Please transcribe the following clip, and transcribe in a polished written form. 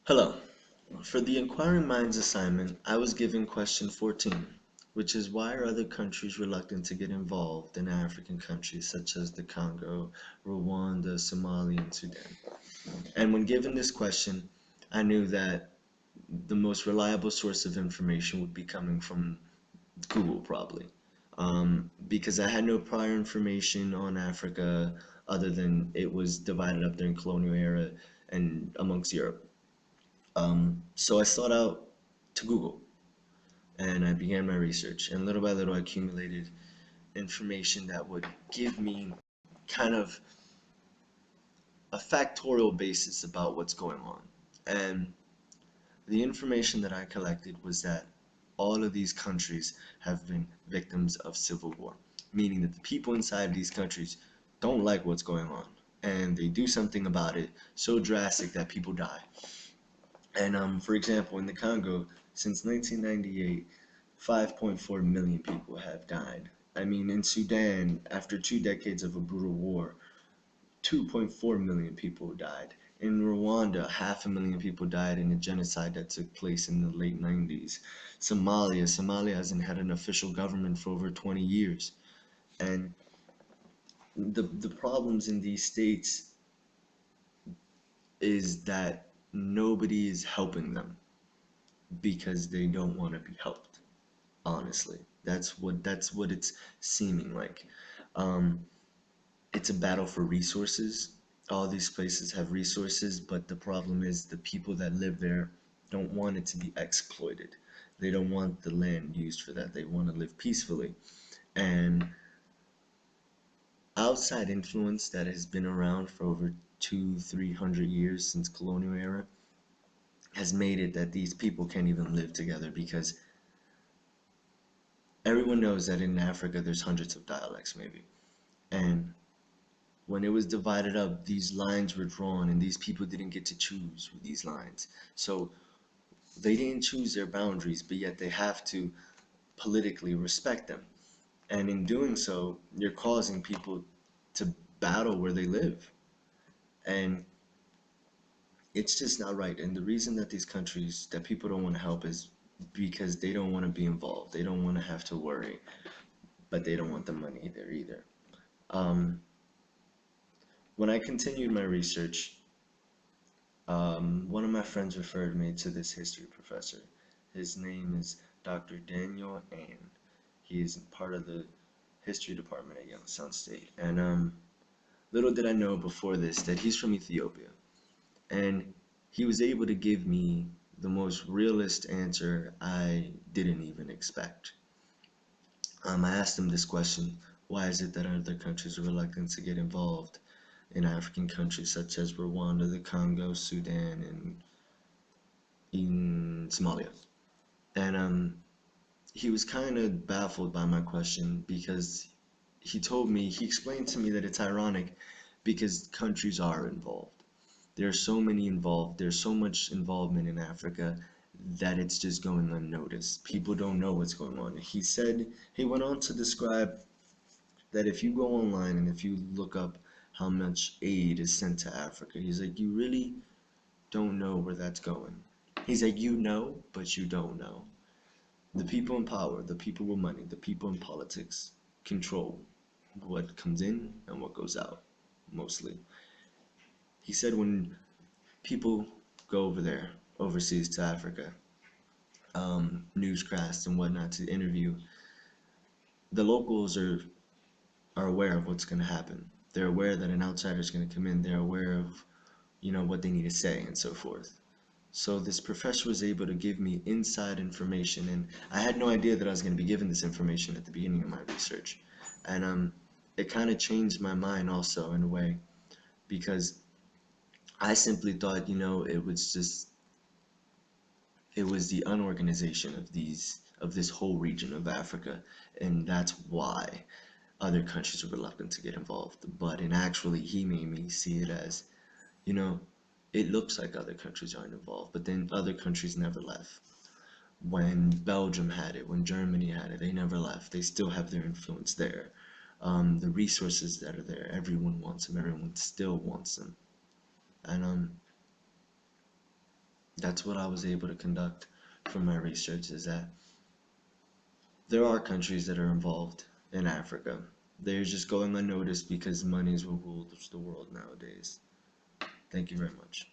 Hello. For the Inquiring Minds assignment, I was given question 14, which is why are other countries reluctant to get involved in African countries such as the Congo, Rwanda, Somalia, and Sudan? And when given this question, I knew that the most reliable source of information would be coming from Google, probably. Because I had no prior information on Africa other than it was divided up during colonial era and amongst Europe. So I sought out to Google and I began my research. And little by little, I accumulated information that would give me kind of a factorial basis about what's going on. And the information that I collected was that all of these countries have been victims of civil war, meaning that the people inside these countries don't like what's going on. And they do something about it so drastic that people die. And for example, in the Congo, since 1998, 5.4 million people have died. I mean, in Sudan, after 2 decades of a brutal war, 2.4 million people died. In Rwanda, half a million people died in a genocide that took place in the late 90s. Somalia hasn't had an official government for over 20 years. And the problems in these states is that nobody is helping them because they don't want to be helped. Honestly, that's what it's seeming like. Um, it's a battle for resources. All these places have resources, but the problem is the people that live there don't want it to be exploited. They don't want the land used for that. They want to live peacefully. And outside influence that has been around for over 300 years since colonial era has made it that these people can't even live together because everyone knows that in Africa there's hundreds of dialects maybe. And when it was divided up, these lines were drawn and these people didn't get to choose these lines. So they didn't choose their boundaries, but yet they have to politically respect them. And in doing so, you're causing people to battle where they live. And it's just not right. And the reason that these countries, that people don't want to help is because they don't want to be involved. They don't want to have to worry, but they don't want the money there either. Um, when I continued my research, one of my friends referred me to this history professor. His name is Dr. Daniel An. He is part of the history department at Youngstown State. And little did I know before this that he's from Ethiopia. And he was able to give me the most realist answer I didn't even expect. I asked him this question: why is it that other countries are reluctant to get involved in African countries such as Rwanda, the Congo, Sudan, and in Somalia? And he was kind of baffled by my question because he explained to me that it's ironic because countries are involved. There are so many involved, there's so much involvement in Africa that it's just going unnoticed. People don't know what's going on. He went on to describe that if you go online and if you look up how much aid is sent to Africa, he's like, you really don't know where that's going. He's like, you know, but you don't know. The people in power, the people with money, the people in politics control what comes in and what goes out, mostly. He said when people go over there, overseas to Africa, newscasts and whatnot to interview, the locals are aware of what's going to happen. They're aware that an outsider is going to come in. They're aware of, what they need to say and so forth. So this professor was able to give me inside information, and I had no idea that I was going to be given this information at the beginning of my research. And it kind of changed my mind also in a way because I simply thought, it was the unorganization of this whole region of Africa, and that's why other countries are reluctant to get involved. But in actually, he made me see it as, you know, it looks like other countries aren't involved, but then other countries never left. When Belgium had it, when Germany had it, they never left. They still have their influence there. The resources that are there, everyone wants them. Everyone still wants them. And That's what I was able to conduct from my research, is that there are countries that are involved in Africa. They're just going unnoticed because money is what rules the world nowadays. Thank you very much.